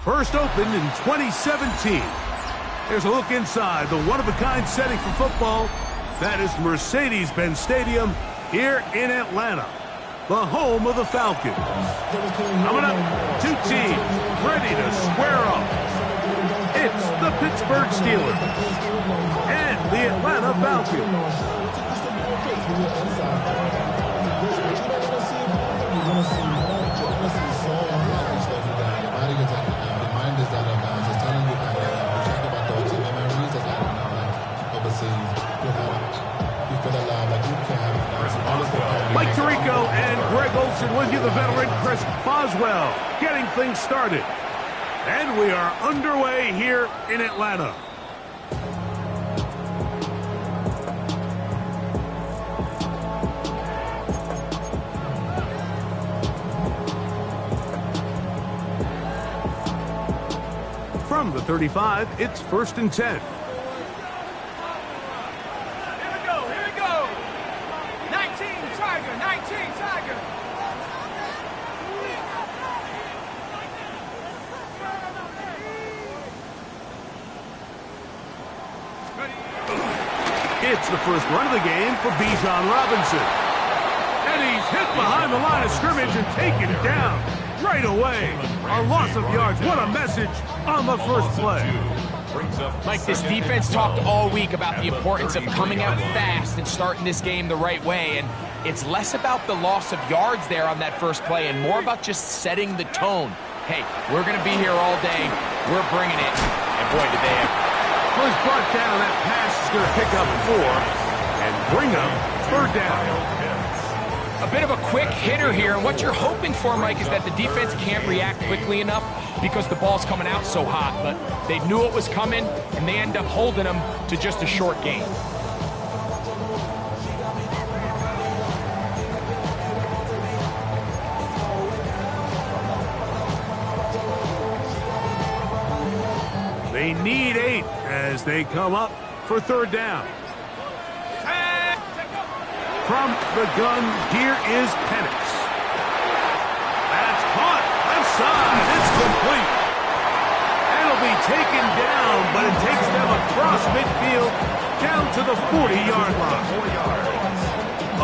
First opened in 2017. Here's a look inside the one-of-a-kind setting for football. That is Mercedes-Benz Stadium here in Atlanta, the home of the Falcons. Coming up, two teams ready to square up. It's the Pittsburgh Steelers and the Atlanta Falcons. Mike Tirico and Greg Olsen with you, the veteran Chris Boswell, getting things started. And we are underway here in Atlanta. From the 35, it's 1st and 10. It's the first run of the game for Bijan Robinson. And he's hit behind the line of scrimmage and taken down right away. A loss of yards. What a message on the first play. Mike, this defense talked all week about the importance of coming out fast and starting this game the right way. And it's less about the loss of yards there on that first play and more about just setting the tone. Hey, we're going to be here all day. We're bringing it. And boy, did they ever. Well, he's brought down. That pass is going to pick up 4 and bring up 3rd down. A bit of a quick hitter here, and what you're hoping for, Mike, is that the defense can't react quickly enough because the ball's coming out so hot. But they knew it was coming, and they end up holding them to just a short gain. They need 8 as they come up for 3rd down. From the gun, here is Penix. That's caught. Left side. It's complete. It'll be taken down, but it takes them across midfield down to the 40-yard line.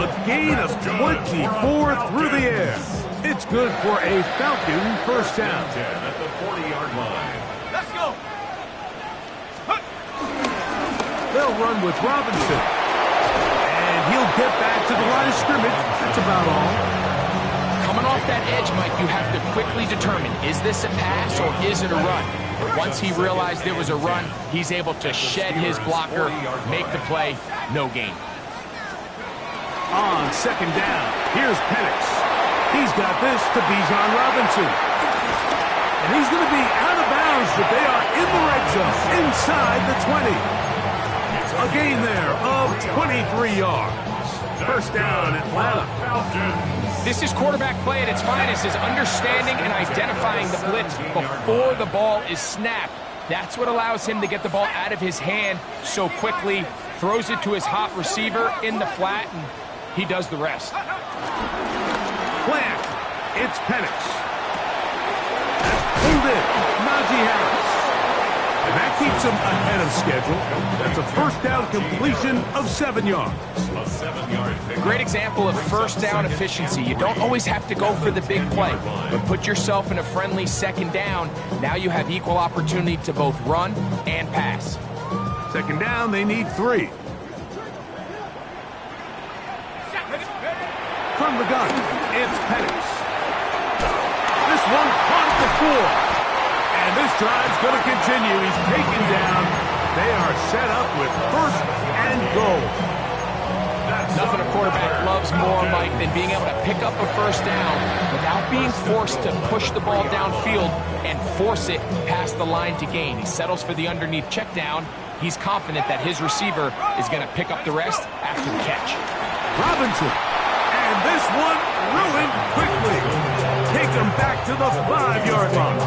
A gain of 24 through the air. It's good for a Falcon first down. At the 40-yard line. Let's go. They'll run with Robinson. And he'll get back to the line of scrimmage. That's about all. Coming off that edge, Mike, you have to quickly determine, is this a pass or is it a run? But once he realized it was a run, he's able to shed his blocker, make the play, no gain. On 2nd down, here's Penix. He's got this to Bijan Robinson. And he's going to be out of bounds, but they are in the red zone, inside the 20. A gain there of 23 yards. First down, Atlanta. This is quarterback play at its finest, is understanding and identifying the blitz before the ball is snapped. That's what allows him to get the ball out of his hand so quickly, throws it to his hot receiver in the flat, and he does the rest. Plant. It's Penix. That's pulled in. Najee Harris. And that keeps him ahead of schedule. That's a first down completion of 7 yards. Great example of first down efficiency. You don't always have to go for the big play, but put yourself in a friendly 2nd down. Now you have equal opportunity to both run and pass. 2nd down, they need 3. From the gun, it's Penix. This one caught at the 4. And this drive's going to continue. He's taken down. They are set up with 1st and goal. Nothing a quarterback loves more, Mike, than being able to pick up a first down without being forced to push the ball downfield and force it past the line to gain. He settles for the underneath check down. He's confident that his receiver is going to pick up the rest after the catch. Robinson. And this one ruined quickly. Take him back to the 5-yard line.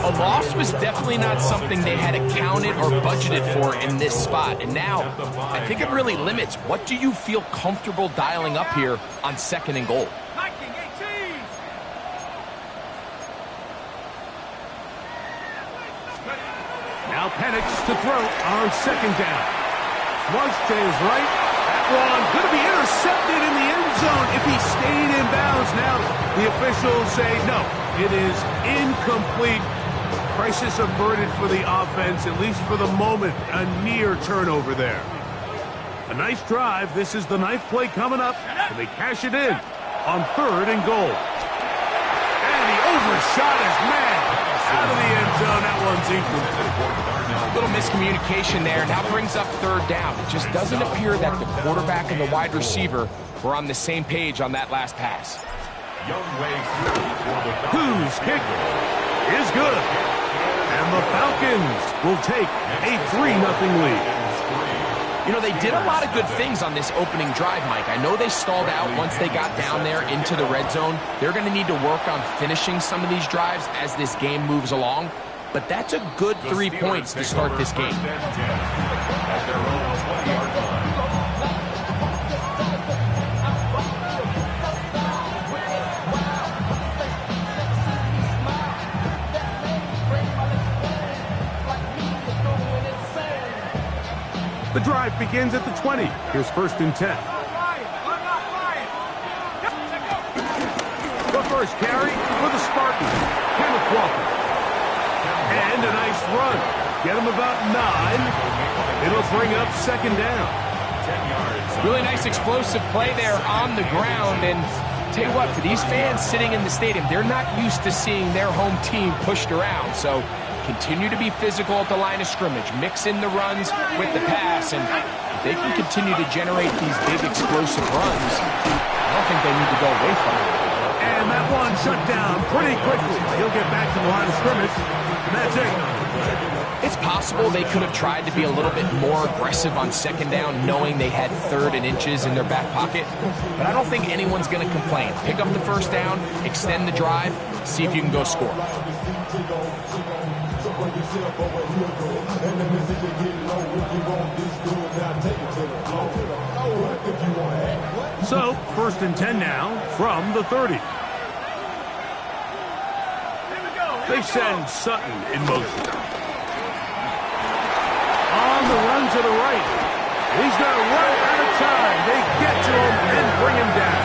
A loss was definitely not something they had accounted or budgeted for in this spot. And now, I think it really limits what do you feel comfortable dialing up here on 2nd and goal. Penix to throw on second down. Flush to his right. That one going to be intercepted in the end zone if he stayed in bounds. Now the officials say no, it is incomplete. Crisis averted for the offense, at least for the moment. A near turnover there. A nice drive. This is the 9th play coming up, and they cash it in on 3rd and goal. And he overshot his man out of the end zone. That one's incomplete. A little miscommunication there. Now brings up 3rd down. It just doesn't appear that the quarterback and the wide receiver were on the same page on that last pass. Whose kick is good. And the Falcons will take a 3-0 lead. You know, they did a lot of good things on this opening drive, Mike. I know they stalled out once they got down there into the red zone. They're going to need to work on finishing some of these drives as this game moves along. But that's a good 3 points to start this game. The drive begins at the 20. Here's 1st and 10. The first carry for the Spartans. Kenneth Walker. And a nice run. Get him about 9. It'll bring up 2nd down. Really nice explosive play there on the ground. And tell you what, for these fans sitting in the stadium, they're not used to seeing their home team pushed around. So continue to be physical at the line of scrimmage. Mix in the runs with the pass, and if they can continue to generate these big explosive runs, I don't think they need to go away from it. And that one shut down pretty quickly. He'll get back to the line of scrimmage, and that's it. It's possible they could have tried to be a little bit more aggressive on 2nd down, knowing they had 3rd and inches in their back pocket, but I don't think anyone's going to complain. Pick up the 1st down, extend the drive, see if you can go score. So, 1st and 10 now from the 30. They send Sutton in motion. On the run to the right. He's going to run out of time. They get to him and bring him down.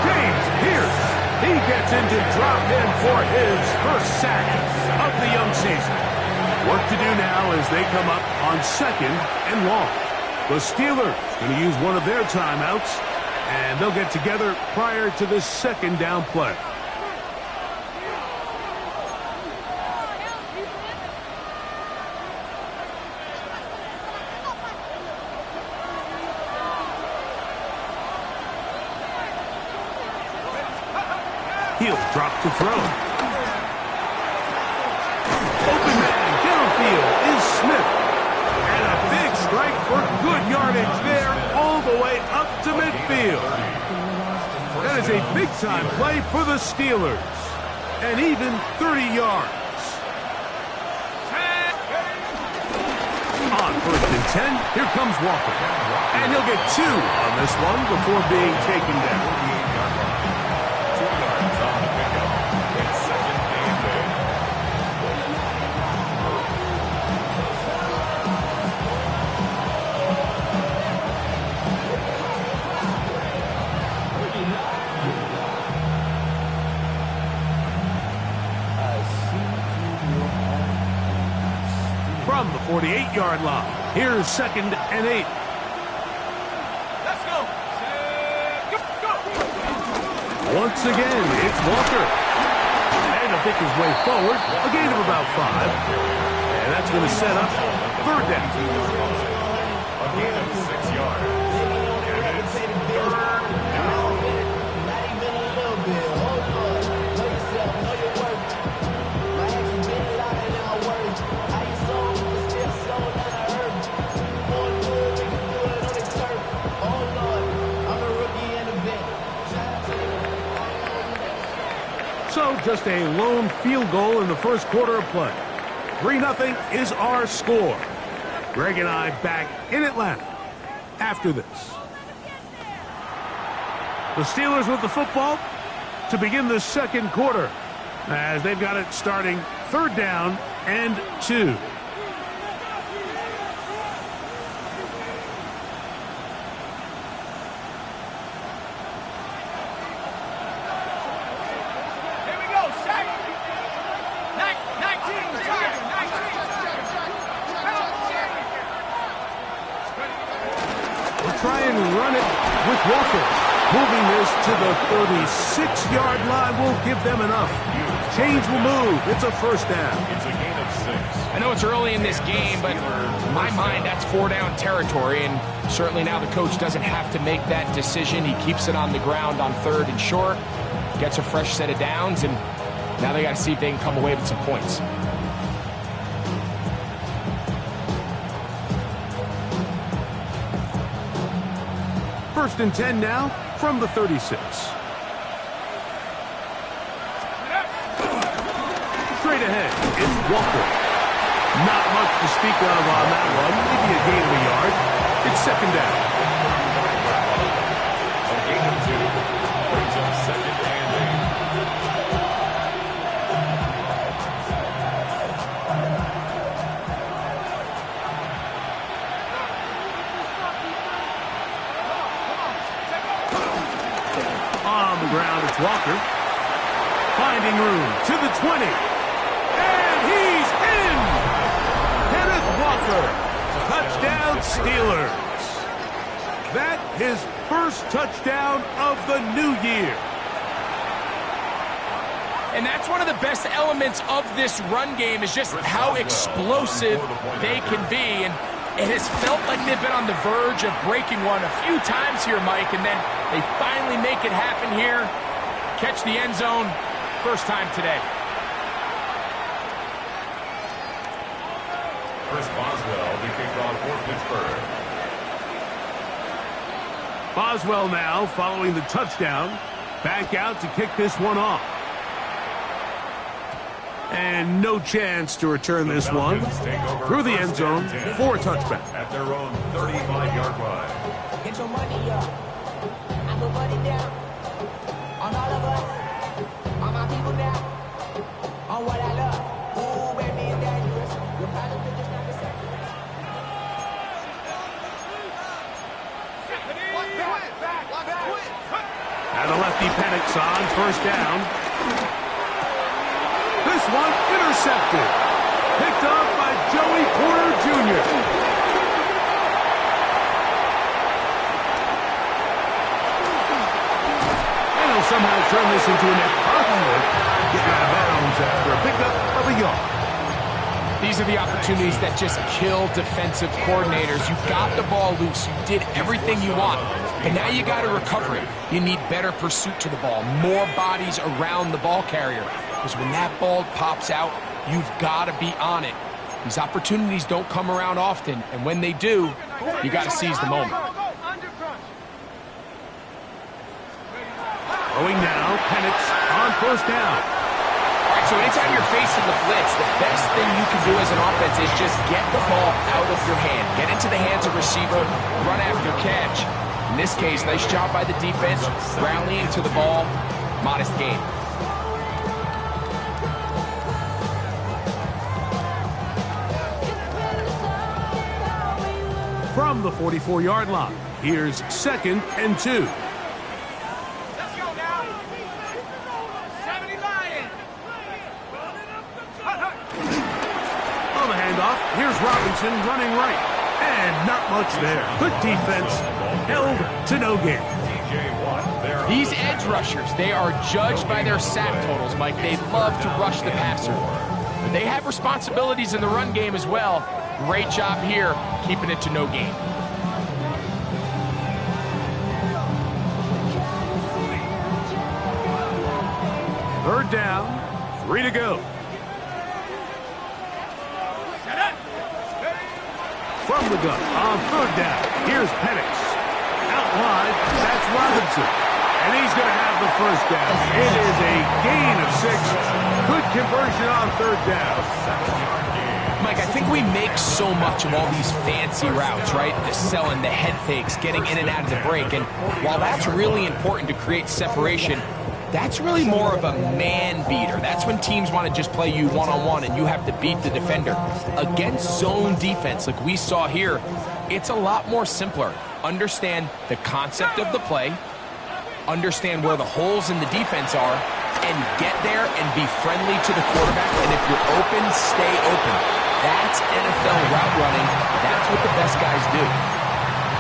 James Pierce. He gets into drop in for his first sack of the young season. Work to do now as they come up on 2nd and long. The Steelers going to use one of their timeouts, and they'll get together prior to this 2nd down play. He'll drop to throw. Open man, downfield is Smith. And a big strike for good yardage there all the way up to midfield. That is a big-time play for the Steelers. And even 30 yards. On 1st and 10, here comes Walker. And he'll get 2 on this one before being taken down. From the 48-yard line, here's 2nd and 8. Let's go. Once again, it's Walker. And he'll pick his way forward, a gain of about 5. And that's going to set up 3rd down. A gain of 6 yards. And it's 3rd down. So just a lone field goal in the first quarter of play. 3-0 is our score. Greg and I back in Atlanta after this. The Steelers with the football to begin the second quarter as they've got it starting 3rd down and 2. and run it with Walker. Moving this to the 36-yard line will give them enough. Chains will move. It's a first down. It's a gain of 6. I know it's early in this game, but in my mind, that's 4-down territory, and certainly now the coach doesn't have to make that decision. He keeps it on the ground on 3rd and short, gets a fresh set of downs, and now they got to see if they can come away with some points. First and 10 now from the 36. Straight ahead, it's Walker. Not much to speak of on that one. Maybe a gain of a yard. It's second down. A gain of 2 brings up second and 8. On the ground, it's Walker. Finding room to the 20. And he's in! Kenneth Walker. Touchdown, Steelers. That his first touchdown of the new year. And that's one of the best elements of this run game is just how explosive they can be. And it has felt like they've been on the verge of breaking one a few times here, Mike, and then they finally make it happen here. Catch the end zone. First time today. Chris Boswell, the kickoff for Pittsburgh. Boswell now following the touchdown. Back out to kick this one off. And no chance to return this one. Through the end zone for a touchback. At their own 35-yard line. Get your money up. I put money down. On all of us. On my people now. On what I love. Ooh, baby, it's dangerous. Your problem is just not the same. And the lefty Penix on first down. This one intercepted. Picked up by Joey Porter Jr. And he'll somehow turn this into an impossible. Getting out of bounds after a pickup of a yard. These are the opportunities that just kill defensive coordinators. You got the ball loose. You did everything you want. But now you got to recover it. You need better pursuit to the ball. More bodies around the ball carrier. Because when that ball pops out, you've got to be on it. These opportunities don't come around often. And when they do, you got to seize the moment. Going now, Penix on first down. All right, so anytime you're facing the blitz, the best thing you can do as an offense is just get the ball out of your hand. Get into the hands of receiver, run after catch. In this case, nice job by the defense, rallying to the ball, modest gain. From the 44-yard line, here's second and 2. On the handoff, here's Robinson running right. And not much there. Good defense, held to no gain. These edge rushers, they are judged by their sack totals, Mike. They love to rush the passer. But they have responsibilities in the run game as well. Great job here, keeping it to no gain. Third down, 3 to go. From the gun on third down, here's Penix. Out wide, that's Robinson. And he's going to have the first down. It is a gain of 6. Good conversion on third down. Mike, I think we make so much of all these fancy routes, right? The selling, the head fakes, getting in and out of the break. And while that's really important to create separation, that's really more of a man beater. That's when teams want to just play you one-on-one and you have to beat the defender. Against zone defense like we saw here, it's a lot more simpler. Understand the concept of the play, understand where the holes in the defense are, and get there and be friendly to the quarterback. And if you're open, stay open. That's NFL route running. That's what the best guys do.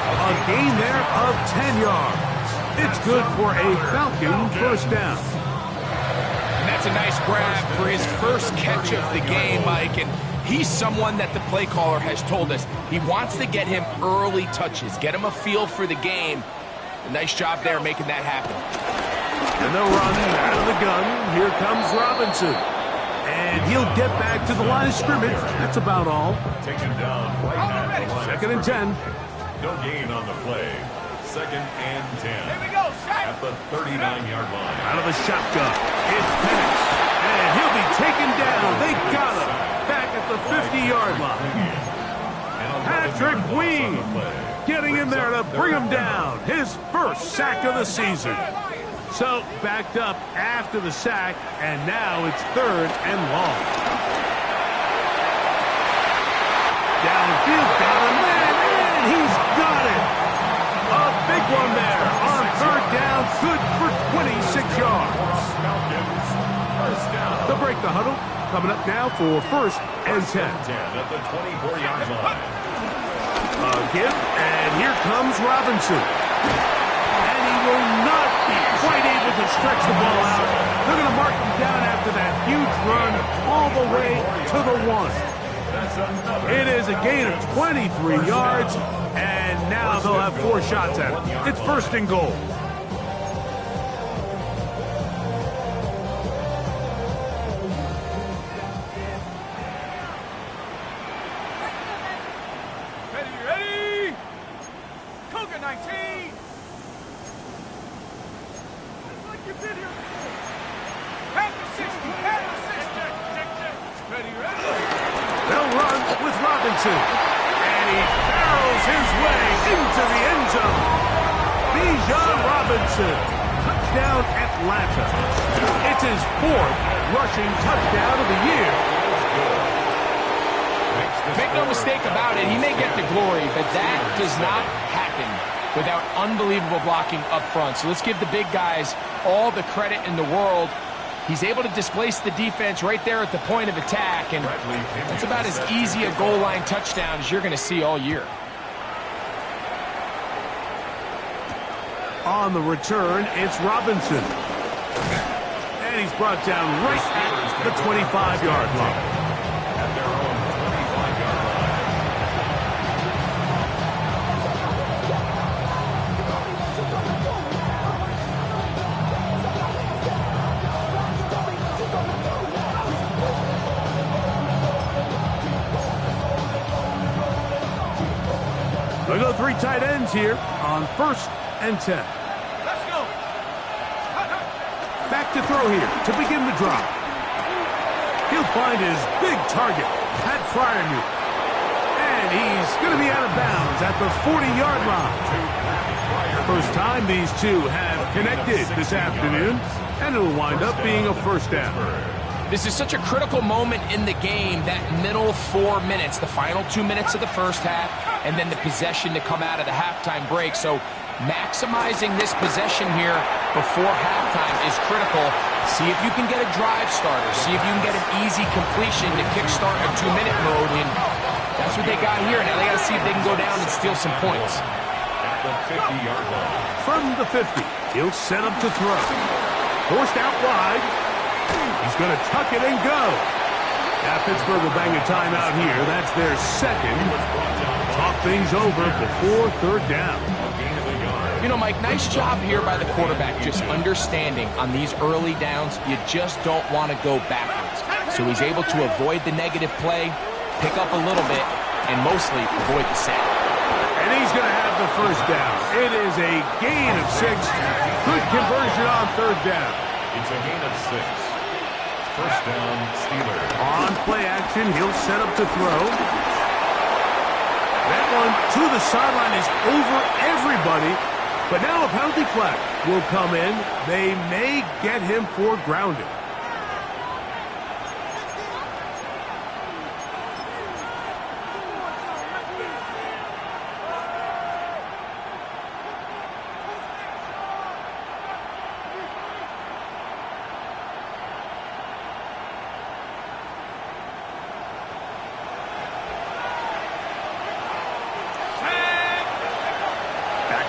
A gain there of 10 yards. It's good for a Falcon first down. And that's a nice grab for his first catch of the game, Mike. And he's someone that the play caller has told us he wants to get him early touches, get him a feel for the game. A nice job there making that happen. And they'll run out of the gun. Here comes Robinson. And he'll get back to the line of scrimmage. That's about all. Taken down right at the line. Second and 10. No gain on the play. Second and 10. Here we go, shot. At the 39-yard line. Out of the shotgun. It's Penix. And he'll be taken down. They got him. Back at the 50-yard line. Patrick Ween getting in there to bring him down. His first sack of the season. So backed up after the sack, and now it's third and long. Downfield, got him, and he's got it. A big one there on third down, good for 26 yards. They'll break the huddle. Coming up now for first and 10. At the 24-yard line. A give, and here comes Robinson. And he will not be quite able to stretch the ball out. They're going to mark him down after that huge run all the way to the 1. It is a gain of 23 yards, and now they'll have 4 shots at it. It's first and goal. And he barrels his way into the end zone. Bijan Robinson, touchdown Atlanta. It's his 4th rushing touchdown of the year. Make no mistake about it, he may get the glory, but that does not happen without unbelievable blocking up front. So let's give the big guys all the credit in the world. He's able to displace the defense right there at the point of attack, and that's about as easy a goal line touchdown as you're going to see all year. On the return, it's Robinson. And he's brought down right at the 25-yard line. At their own 25-yard line. They go 3 tight ends here on first and 10. Let's go. Back to throw here to begin the drive. He'll find his big target, Pat Fryermuth. And he's going to be out of bounds at the 40-yard line. First time these two have connected this afternoon, and it'll wind up being a first down. This is such a critical moment in the game, that middle 4 minutes, the final 2 minutes of the first half, and then the possession to come out of the halftime break. So maximizing this possession here before halftime is critical. See if you can get a drive starter. See if you can get an easy completion to kickstart a 2-minute mode. And that's what they got here. Now they got to see if they can go down and steal some points. At the 50-yard line. From the 50, he'll set up to throw. Forced out wide. He's going to tuck it and go. Now Pittsburgh will bang a timeout here. That's their second. Talk things over before third down. You know, Mike, nice job here by the quarterback, just understanding on these early downs, you just don't want to go backwards. So he's able to avoid the negative play, pick up a little bit, and mostly avoid the sack. And he's going to have the first down. It is a gain of 6. Good conversion on third down. It's a gain of 6. First down, Steelers. On play action, he'll set up to throw. That one to the sideline is over everybody. But now a penalty flag will come in. They may get him for grounding.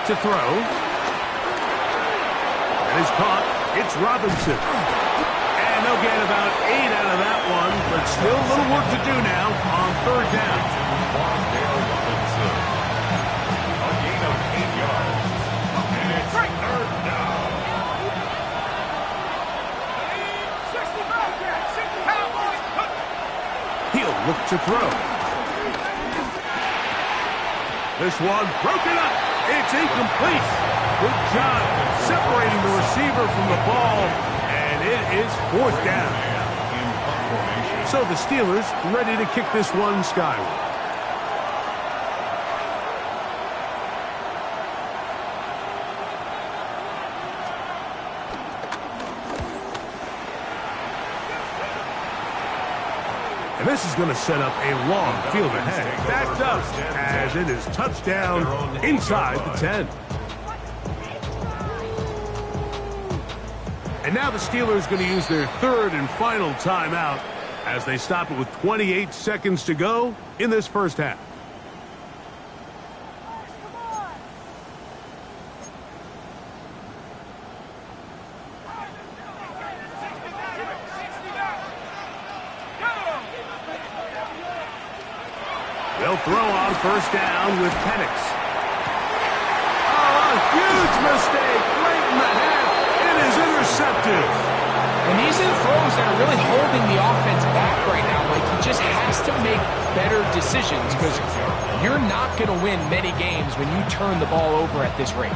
to throw. And is caught. It's Robinson. And they'll get about 8 out of that one, but still a little work to do now on third down. A gain of 8 yards. And it's third down. He'll look to throw. This one broken up. It's incomplete. Good job separating the receiver from the ball, and it is fourth down. So the Steelers ready to kick this one skyward. And this is going to set up a long field ahead. Backed up as it is touchdown inside the 10. And now the Steelers going to use their third and final timeout as they stop it with 28 seconds to go in this first half. They'll throw on first down with Penix. Oh, a huge mistake late in the half. It is intercepted. And these are the throws that are really holding the offense back right now. Like, he just has to make better decisions because you're not going to win many games when you turn the ball over at this rate.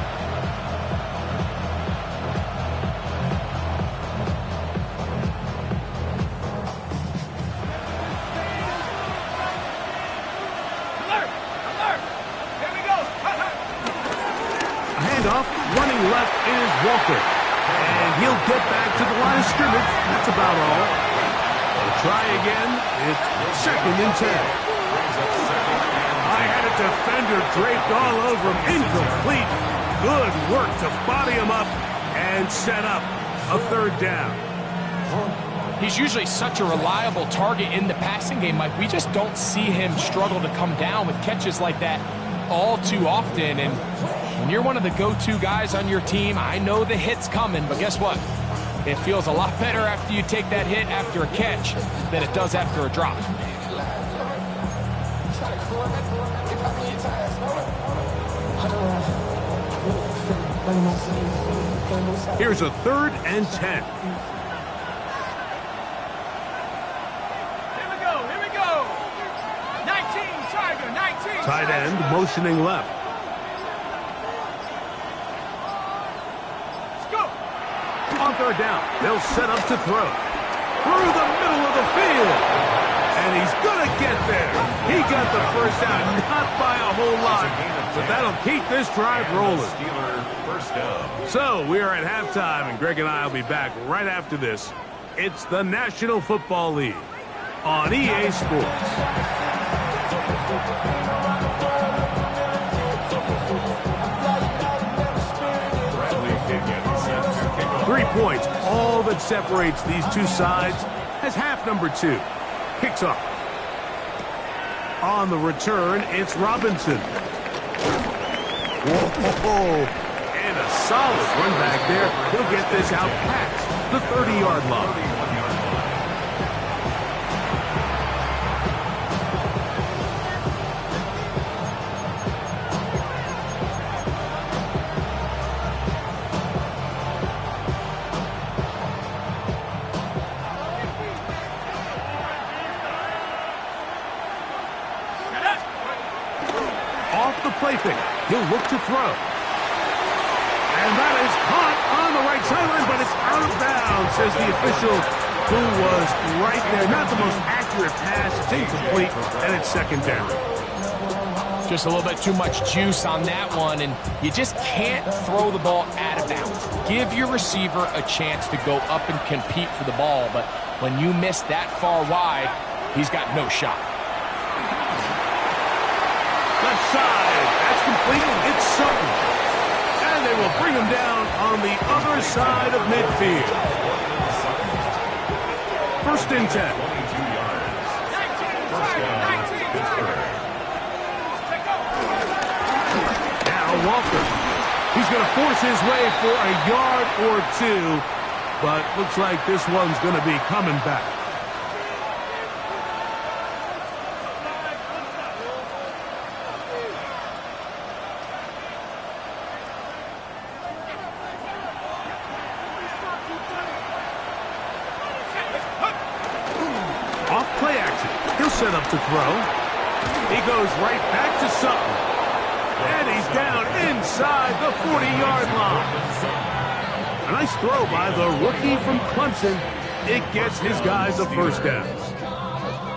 Running left is Walker. And he'll get back to the line of scrimmage. That's about all. They'll try again. It's second and 10. I had a defender draped all over him. Incomplete. Good work to body him up and set up a third down. He's usually such a reliable target in the passing game, Mike. We just don't see him struggle to come down with catches like that all too often. And when you're one of the go-to guys on your team, I know the hit's coming, but guess what? It feels a lot better after you take that hit after a catch than it does after a drop. Here's a third and 10. Here we go. 19, Tiger, 19. Tight end motioning left. On third down, they'll set up to throw. Through the middle of the field. And he's going to get there. He got the first down, not by a whole lot. But that'll keep this drive rolling. So we are at halftime, and Greg and I will be back right after this. It's the National Football League on EA Sports. 3 points, all that separates these two sides as half number 2 kicks off. On the return, it's Robinson. Whoa, and a solid run back there. He'll get this out past the 30-yard line. Play fake. He'll look to throw. And that is caught on the right sideline, but it's out of bounds, says the official who was right there. Not the most accurate pass. It's incomplete, and it's second down. Just a little bit too much juice on that one, and you just can't throw the ball out of bounds. Give your receiver a chance to go up and compete for the ball, but when you miss that far wide, he's got no shot. Left side. That's complete. It's Sutton. And they will bring him down on the other side of midfield. First and 10. 19, Tiger, 19. Now Walker. He's going to force his way for a yard or two, but looks like this one's going to be coming back. Off play action. He'll set up to throw. He goes right back to Sutton. And he's down inside the 40-yard line. A nice throw by the rookie from Clemson. It gets his guys a first down.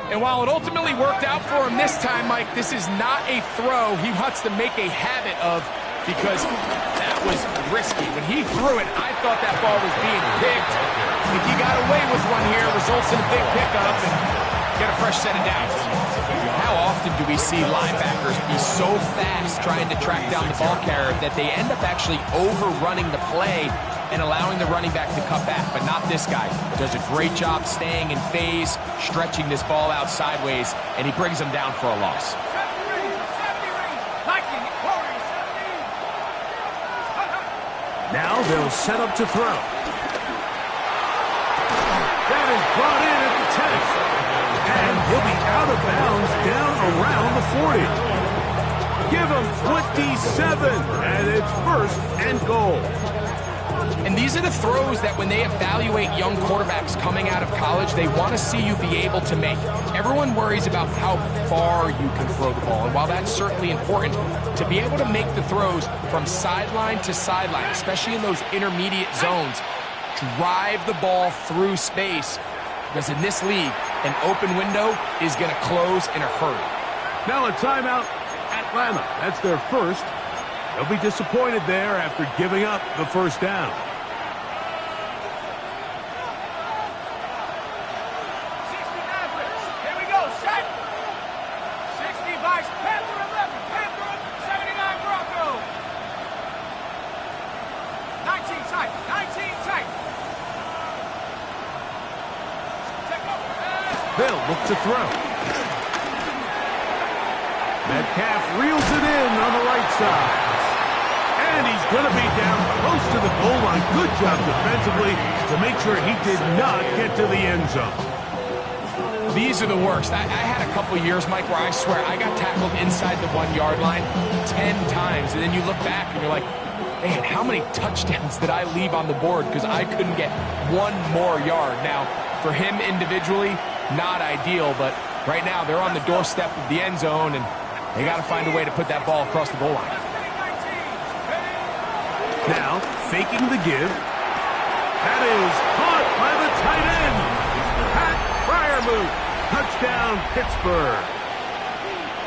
And while it ultimately worked out for him this time, Mike, this is not a throw he wants to make a habit of because that was risky. When he threw it, I thought that ball was being picked. I think he got away with one here, results in a big pickup, and get a fresh set of downs. How often do we see linebackers be so fast trying to track down the ball carrier that they end up actually overrunning the play and allowing the running back to cut back? But not this guy. Does a great job staying in phase, stretching this ball out sideways, and he brings them down for a loss. Now they'll set up to throw. That is brought in at the 10. And he'll be out of bounds down around the 40. Give him 27, and it's first and goal. And these are the throws that when they evaluate young quarterbacks coming out of college, they want to see you be able to make. Everyone worries about how far you can throw the ball. And while that's certainly important, to be able to make the throws from sideline to sideline, especially in those intermediate zones, drive the ball through space. Because in this league, an open window is going to close in a hurry. Now a timeout, Atlanta. That's their first. They'll be disappointed there after giving up the first down. Here we go, set. 60 Vice, Panther 11, Panther 79 Bronco. 19 tight, 19 tight. They'll look to throw. Metcalf reels it in on the right side. And he's going to be down close to the goal line. Good job defensively to make sure he did not get to the end zone. These are the worst. I had a couple years, Mike, where I swear I got tackled inside the 1-yard line 10 times. And then you look back and you're like, man, how many touchdowns did I leave on the board because I couldn't get one more yard? Now, for him individually, not ideal, but right now they're on the doorstep of the end zone, and they got to find a way to put that ball across the goal line. Now, faking the give. That is caught by the tight end. Pat Fryermuth. Touchdown, Pittsburgh.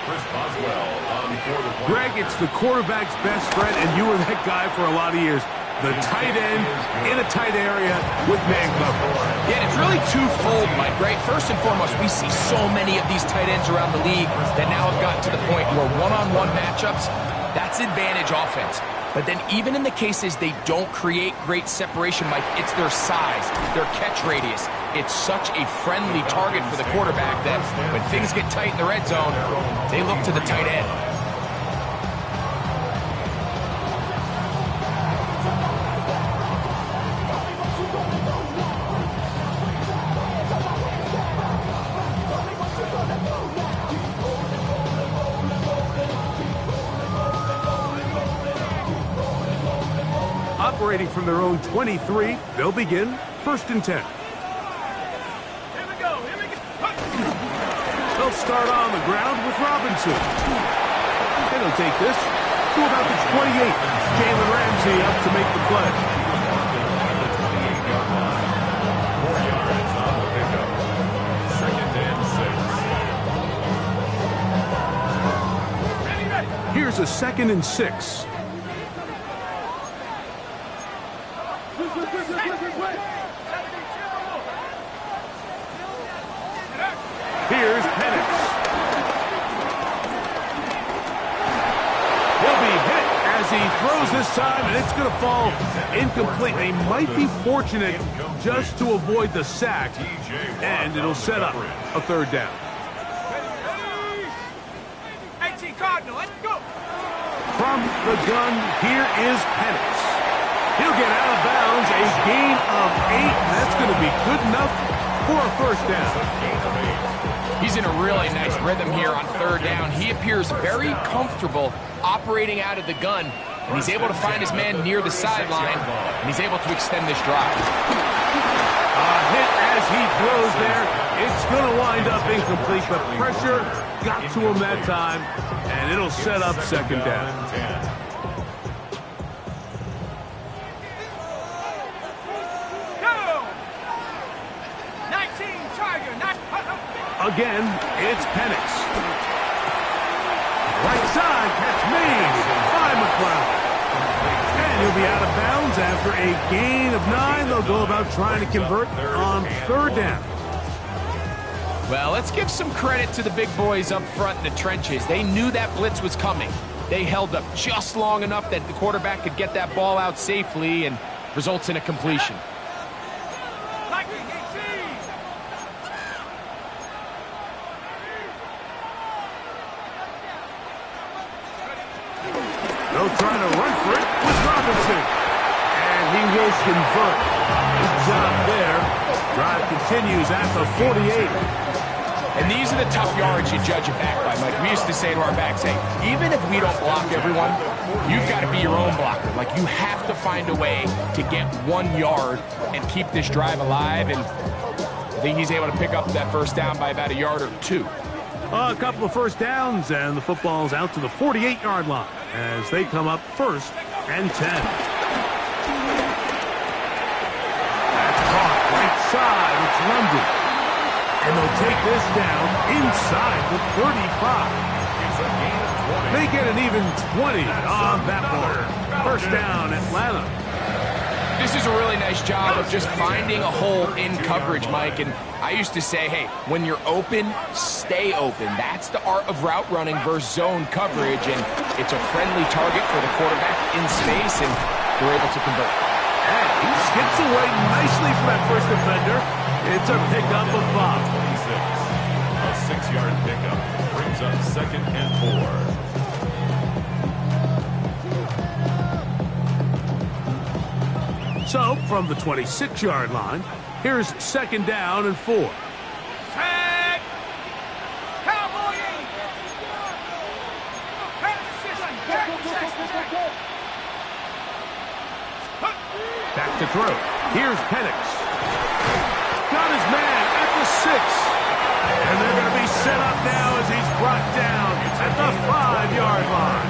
Chris Boswell on for the point. Greg, it's the quarterback's best friend, and you were that guy for a lot of years. The tight end in a tight area with man cover. Yeah, it's really twofold, Mike, right? First and foremost, we see so many of these tight ends around the league that now have gotten to the point where one-on-one matchups, that's advantage offense. But then even in the cases they don't create great separation, Mike, it's their size, their catch radius. It's such a friendly target for the quarterback that when things get tight in the red zone, they look to the tight end. Operating from their own 23, they'll begin first and 10. Here we go, here we go. They'll start on the ground with Robinson. And they'll take this to about the 28. Jalen Ramsey up to make the play. 4 yards on the pickup. Second and 6. Here's a 2nd and 6. Here's Penix. He'll be hit as he throws this time, and it's going to fall incomplete. They might be fortunate just to avoid the sack, and it'll set up a 3rd down. 18 Cardinal, let's go. From the gun, here is Penix. He'll get out of bounds, a gain of 8. That's going to be good enough for a first down. He's in a really nice rhythm here on third down. He appears very comfortable operating out of the gun, and he's able to find his man near the sideline, and he's able to extend this drive. A hit as he throws there. It's going to wind up incomplete, but pressure got to him that time, and it'll set up second down. Again, it's Penix. Right side, catch made by McLeod. And he'll be out of bounds after a gain of 9. They'll go about trying to convert on third down. Well, let's give some credit to the big boys up front in the trenches. They knew that blitz was coming. They held up just long enough that the quarterback could get that ball out safely and results in a completion. They'll try to run for it with Robinson. And he will convert. Good job there. Drive continues at the 48. And these are the tough yards you judge a back by, Mike. We used to say to our backs, hey, even if we don't block everyone, you've got to be your own blocker. Like, you have to find a way to get 1 yard and keep this drive alive. And I think he's able to pick up that first down by about a yard or 2. A couple of first downs, and the football's out to the 48-yard line as they come up first and 10. That's caught right side. It's London. And they'll take this down inside the 35. They get an even 20 on that one. First down, Atlanta. This is a really nice job of just finding a hole in coverage, Mike. And I used to say, hey, when you're open, stay open. That's the art of route running versus zone coverage. And it's a friendly target for the quarterback in space, and they're able to convert. And he skips away nicely for that first defender. It's a pickup of 5. 26. A 6-yard pickup brings up 2nd and 4. So, from the 26-yard line, here's 2nd down and 4. Set. Cowboy 80. Back position. Back to throw. Here's Penix. Got his man at the 6. And they're going to be set up now as he's brought down at the 5-yard line.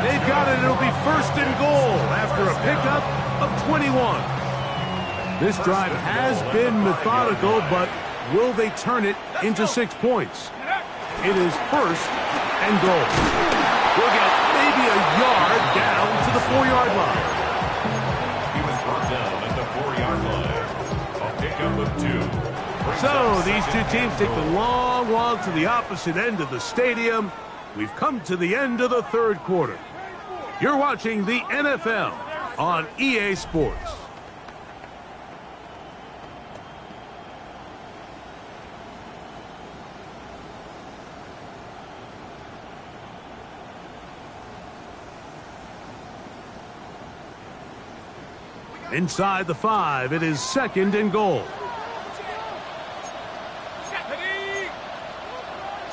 They've got it. It'll be 1st and goal after a pickup of 21. This drive has been methodical, but will they turn it into 6 points? It is 1st and goal. We'll get maybe a yard down to the 4-yard line. He was brought down at the 4-yard line. A pickup of 2. So these two teams take the long walk to the opposite end of the stadium. We've come to the end of the 3rd quarter. You're watching the NFL on EA Sports. Inside the 5, it is 2nd and goal.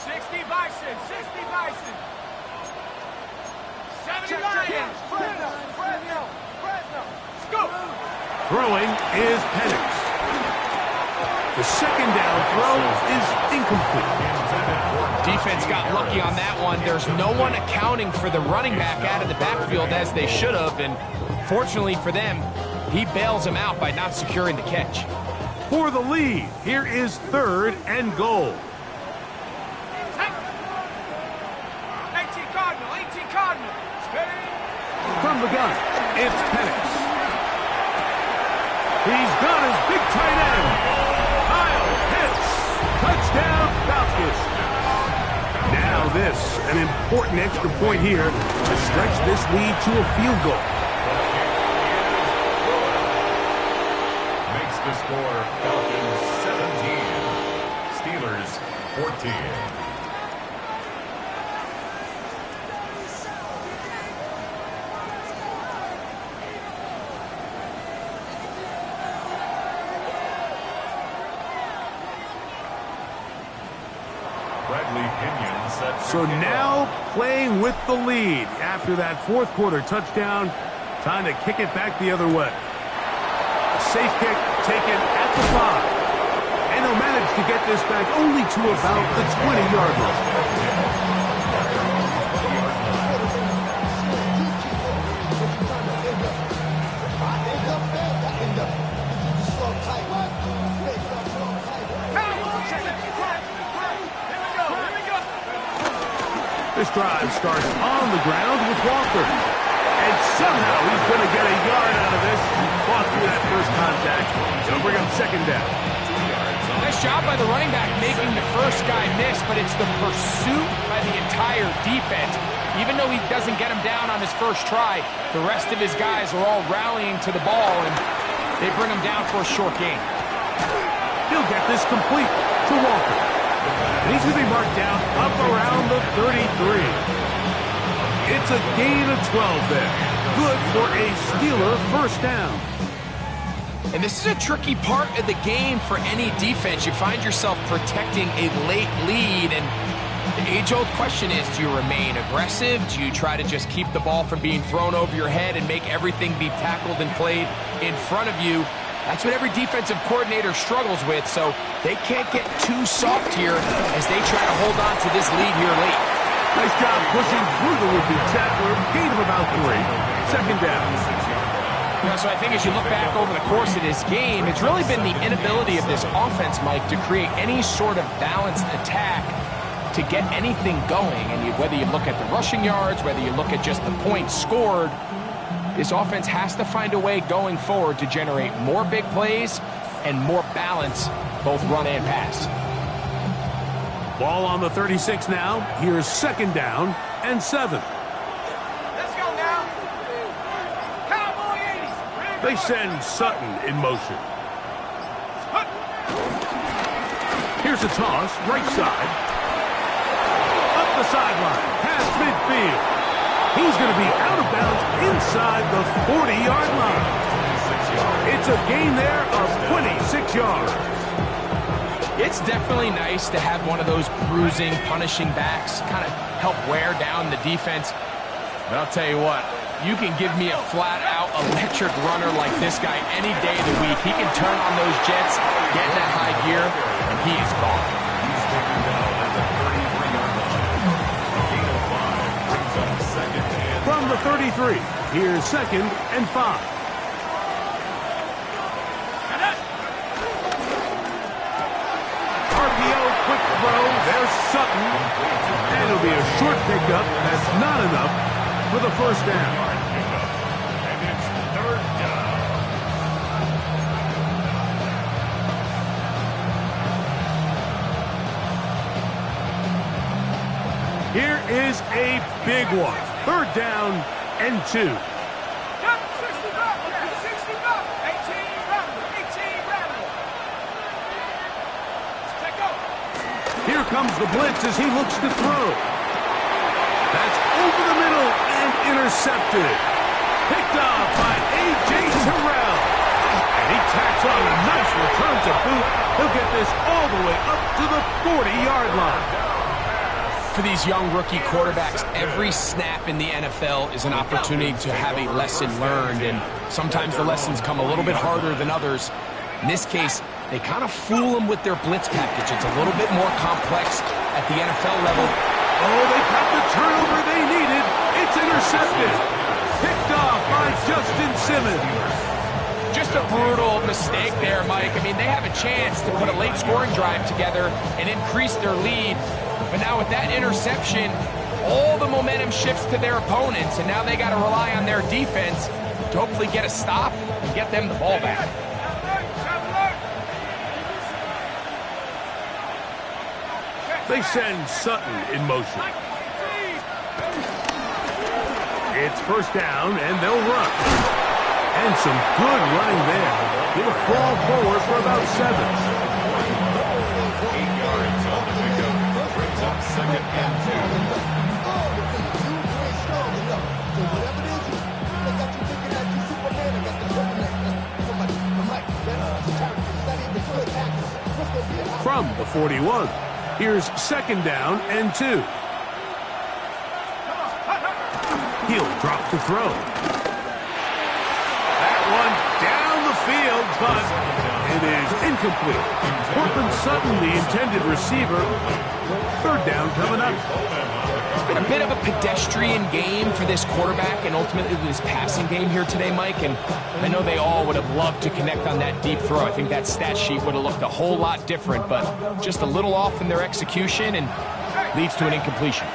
60 Bison, 60 Bison. 70 Lions. Scoop. Throwing is Penix. The 2nd down throw is incomplete. Defense got lucky on that one. There's no one accounting for the running back out of the backfield as they should have, and fortunately for them, he bails him out by not securing the catch. For the lead, here is 3rd and goal. 18 Cardinal, 18 Cardinal. From the gun, it's Penix. He's got his big tight end. Kyle Pitts. Touchdown, Falcons. Now this, an important extra point here to stretch this lead to a field goal. Makes the score Falcons 17. Steelers 14. So now playing with the lead after that fourth quarter touchdown. Time to kick it back the other way. A safe kick taken at the 5. And they'll manage to get this back only to about the 20-yard line. This drive starts on the ground with Walker. And somehow he's going to get a yard out of this. He fought through that first contact. It'll bring him second down. Nice job by the running back making the first guy miss, but it's the pursuit by the entire defense. Even though he doesn't get him down on his first try, the rest of his guys are all rallying to the ball, and they bring him down for a short gain. He'll get this complete to Walker. And he's going to be marked down up around the 33. It's a gain of 12 there. Good for a Steeler first down. And this is a tricky part of the game for any defense. You find yourself protecting a late lead, and the age-old question is, do you remain aggressive? Do you try to just keep the ball from being thrown over your head and make everything be tackled and played in front of you? That's what every defensive coordinator struggles with, so they can't get too soft here as they try to hold on to this lead here late. Nice job pushing through the would-be tackler. Gain of about 3. Second down. So I think as you look back over the course of this game, it's really been the inability of this offense, Mike, to create any sort of balanced attack to get anything going. And whether you look at the rushing yards, whether you look at just the points scored, this offense has to find a way going forward to generate more big plays and more balance, both run and pass. Ball on the 36 now. Here's second down and 7. Let's go now. Cowboy 80. They send Sutton in motion. Here's a toss, right side. Up the sideline, past midfield. He's going to be out of bounds inside the 40-yard line. It's a gain there of 26 yards. It's definitely nice to have one of those bruising, punishing backs kind of help wear down the defense. But I'll tell you what, you can give me a flat-out electric runner like this guy any day of the week. He can turn on those jets, get in that high gear, and he is gone. From the 33, here's second and 5. RPO, quick throw, there's Sutton. And it'll be a short pickup. That's not enough for the first down. And it's third down. Here is a big one. Third down and 2. 60 back. 18 rattle. Take go. Here comes the blitz as he looks to throw. That's over the middle and intercepted. Picked off by A.J. Terrell. And he tacks on a nice return to boot. He'll get this all the way up to the 40-yard line. For these young rookie quarterbacks, every snap in the NFL is an opportunity to have a lesson learned, and sometimes the lessons come a little bit harder than others. In this case, they kind of fool them with their blitz package. It's a little bit more complex at the NFL level. Oh, they got the turnover they needed. It's intercepted. Picked off by Justin Simmons. Just a brutal mistake there, Mike. I mean, they have a chance to put a late scoring drive together and increase their lead. But now with that interception, all the momentum shifts to their opponents, and now they got to rely on their defense to hopefully get a stop and get them the ball back. They send Sutton in motion. It's first down, and they'll run. And some good running there. He'll fall forward for about 7. 8 yards on the pickup. Brings up second and 2. From the 41. Here's 2nd down and 2. He'll drop to throw. That one down the field, but it is incomplete. Cortland Sutton, the intended receiver. 3rd down coming up. It's been a bit of a pedestrian game for this quarterback and ultimately this passing game here today, Mike. And I know they all would have loved to connect on that deep throw. I think that stat sheet would have looked a whole lot different, but just a little off in their execution and leads to an incompletion.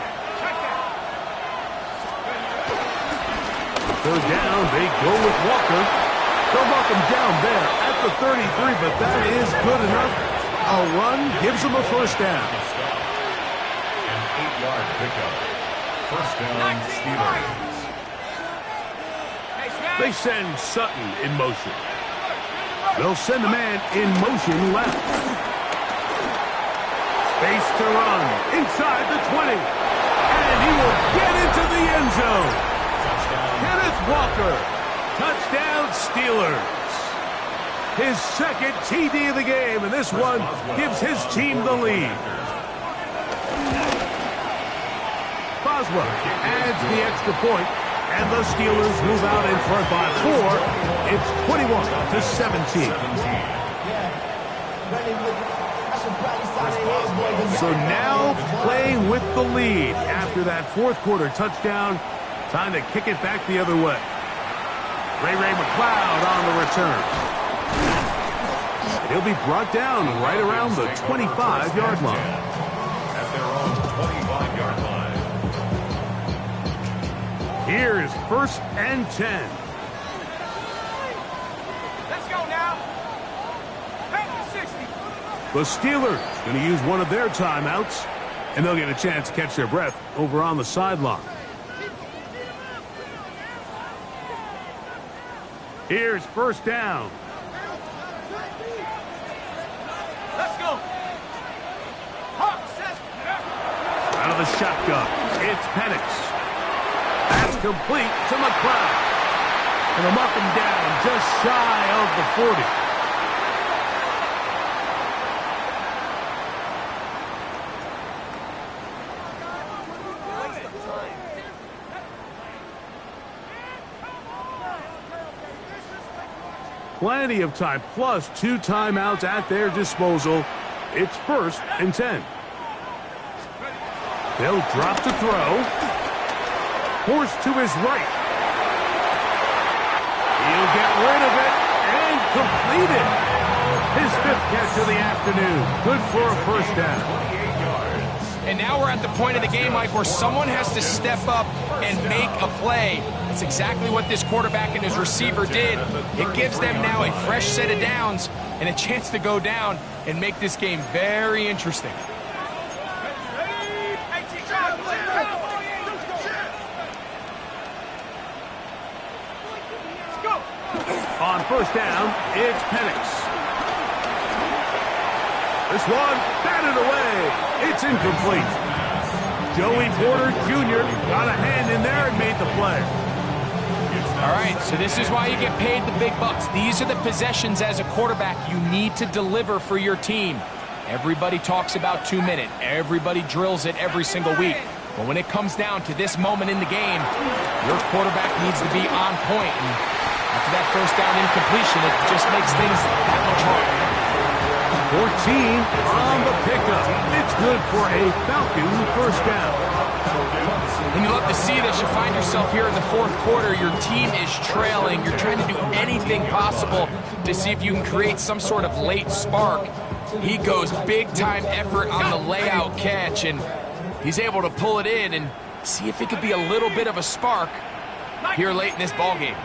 3rd down, they go with Walker. They'll walk him down there at the 33, but that is good enough. A run gives them a 1st down. An 8-yard pickup. 1st down, Steelers. They send Sutton in motion. They'll send a man in motion left. Space to run inside the 20. And he will get into the end zone. Kenneth Walker. Touchdown, Steelers. His 2nd TD of the game, and this one gives his team the lead. Boswell adds the extra point, and the Steelers move out in front by 4. It's 21-17. So now playing with the lead after that 4th quarter touchdown. Time to kick it back the other way. Ray McLeod on the return. He'll be brought down right around the 25-yard line. At their own 25-yard line. Here's 1st and 10. Let's go now. Back to 60. The Steelers going to use one of their timeouts, and they'll get a chance to catch their breath over on the sideline. Here's 1st down. Let's go. Out of the shotgun, it's Penix. That's complete to McLeod. And they'll mark him down just shy of the 40. Plenty of time, plus 2 timeouts at their disposal. It's 1st and 10. They'll drop to throw. Forced to his right. He'll get rid of it and complete it. His 5th catch of the afternoon. Good for a 1st down. And now we're at the point of the game, Mike, where someone has to step up and make a play. That's exactly what this quarterback and his receiver did. It gives them now a fresh set of downs and a chance to go down and make this game very interesting. On 1st down, it's Penix. This one batted away. It's incomplete. Joey Porter Jr. got a hand in there and made the play. All right, so this is why you get paid the big bucks. These are the possessions as a quarterback you need to deliver for your team. Everybody talks about 2-minute. Everybody drills it every single week. But when it comes down to this moment in the game, your quarterback needs to be on point. And after that 1st down incompletion, it just makes things that much harder. 14 on the pickup. It's good for a Falcon 1st down. And you love to see this. You find yourself here in the 4th quarter. Your team is trailing. You're trying to do anything possible to see if you can create some sort of late spark. He goes big-time effort on the layout catch, and he's able to pull it in and see if it could be a little bit of a spark here late in this ballgame.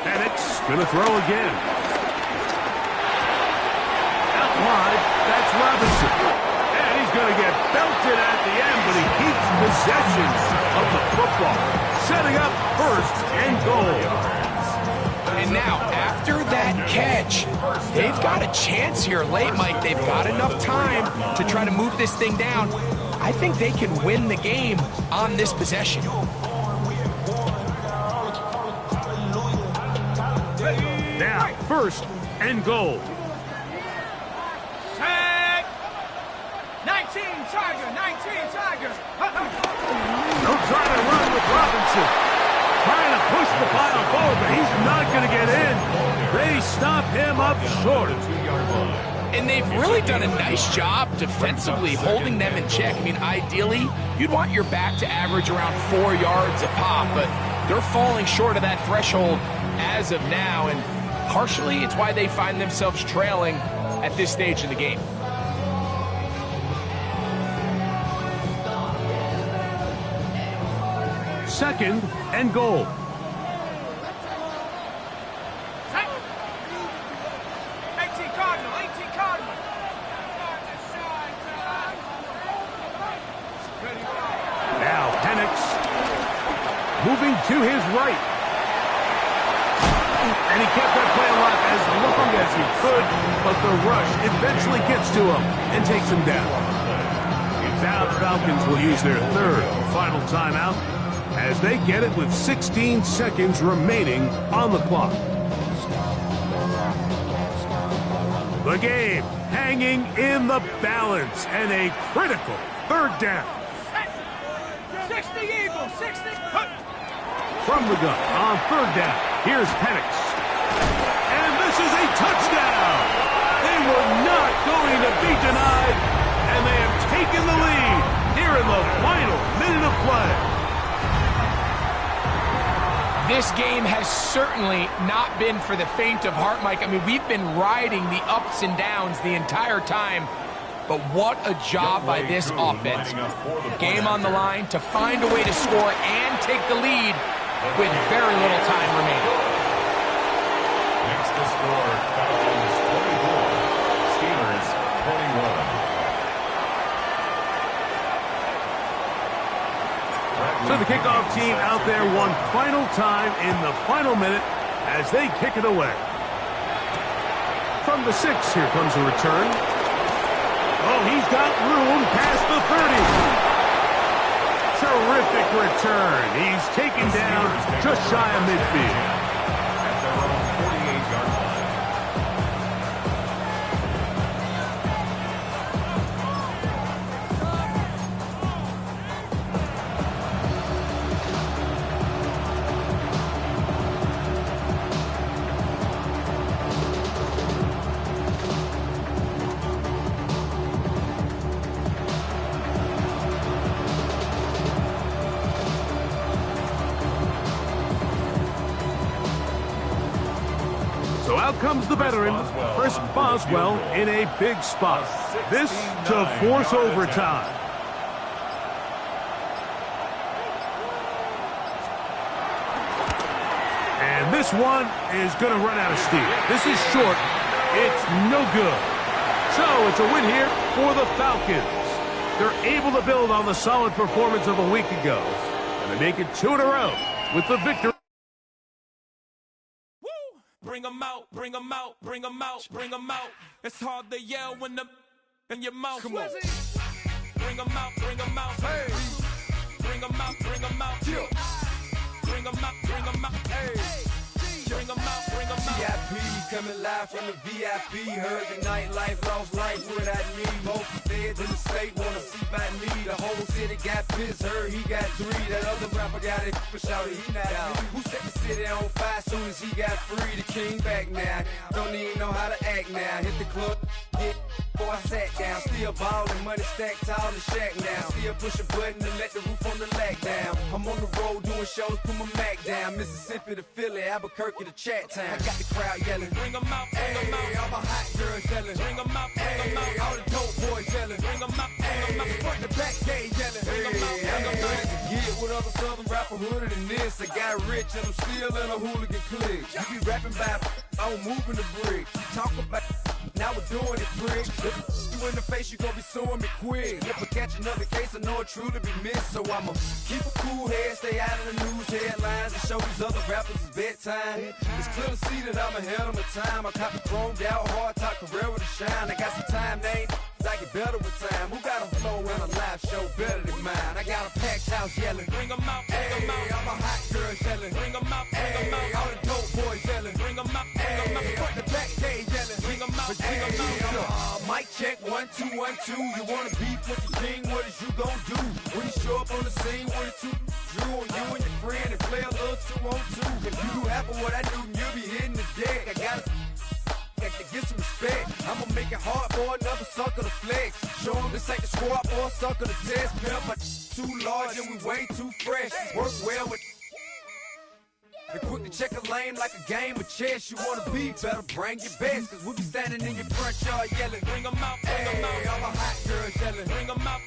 Penix going to throw again. Out wide, that's Robinson. And he's going to get belted at the end, but he keeps possession of the football. Setting up 1st and goal. And now, after that catch, they've got a chance here late, Mike. They've got enough time to try to move this thing down. I think they can win the game on this possession. First and goal. Tag! 19 Tiger, 19 Tiger. They'll try to run with Robinson. Trying to push the pile forward, but he's not going to get in. They stop him up short. And they've really done a nice job defensively holding them in check. I mean, ideally, you'd want your back to average around 4 yards a pop, but they're falling short of that threshold as of now, and partially it's why they find themselves trailing at this stage in the game. Second and goal. 18 Cardinal, 18 Cardinal. Now Penix moving to his right. And he kept that play alive as long as he could, but the rush eventually gets to him and takes him down. Now the Falcons will use their third and final timeout as they get it with 16 seconds remaining on the clock. The game hanging in the balance and a critical third down. 60 Eagles, 60. From the gun on third down, here's Penix. And this is a touchdown. They were not going to be denied, and they have taken the lead here in the final minute of play. This game has certainly not been for the faint of heart, Mike. I mean, we've been riding the ups and downs the entire time, but what a job by this offense. Game on the line to find a way to score and take the lead with very little time remaining. Next to score, Falcons 24, Steelers 21. So the kickoff team out there one final time in the final minute as they kick it away. From the 6, here comes a return. Oh, he's got room past the 30. Terrific return. He's taken down just shy of midfield. At their own 48-yard line. So out comes the veteran, Chris Boswell, in a big spot. This to force overtime. And this one is going to run out of steam. This is short. It's no good. So it's a win here for the Falcons. They're able to build on the solid performance of a week ago. And they make it 2 in a row with the victory. Bring 'em out, bring 'em out, bring 'em out, bring 'em out. It's hard to yell when the in your mouth. Come on. Bring 'em out, bring 'em out. Hey. Bring 'em out, bring 'em out. Yeah. Bring 'em out, bring 'em out. Hey. Bring 'em out, bring 'em out. VIP coming live from the VIP. Heard the nightlife, lost life without me. Most feds in the state wanna see by me. The whole city got pissed, heard he got 3. That other rapper got it, but shouted he not out. Who set the city on fire soon as he got free? The king back now. Don't even know how to act now. Hit the club, get before I sat down. Still ballin', money stacked tall in the shack now. Still push a button to let the roof on the lag down. I'm on the road doing shows, put my Mac down. Mississippi to Philly, Albuquerque to Chat Town. I got the crowd yelling. Bring 'em out, bring 'em out. All my hot girls yelling. Bring 'em out, bring 'em out. All the dope boys yelling. Bring 'em out, bring 'em out. Front the back gate yelling. Bring 'em out, bring 'em out. To get with other southern rapper hooded than this. I got rich and I'm still in a hooligan clique. You be rapping by, I'm moving the bricks. You talk about, now we're doing it, prick. You in the face, you gon' be suing me quick. If I catch another case, I know it truly be missed. So I'ma keep a cool head, stay out of the news headlines, and show these other rappers it's bedtime. It's clear to see that I'm ahead of my time. I caught the chromed out, hard top career with a shine. I got some time, they ain't I get better with time. Who got a flow and a live show better than mine? I got a packed house yelling. Bring 'em out, bring 'em out. All my hot girls yelling. Bring 'em out, bring 'em out. All the dope boys yelling. Bring 'em out, bring 'em out. Front the 2-1-2. You wanna beef with the king, what is you gon' do? When you show up on the scene, what is two drew on you and your friend and play a little 2-on-2. If you do half of what I do, you'll be hitting the deck. I gotta get some respect. I'ma make it hard for another sucker to flex. Show him this ain't the squad or a sucker to test. Pimp, my too large and we way too fresh. Work well with and quick to check a lane like a game of chess. You wanna be better, bring your best. Cause we'll be standing in your front yard yelling. Bring 'em out, bring 'em out. All my hot girls yelling. Bring 'em out,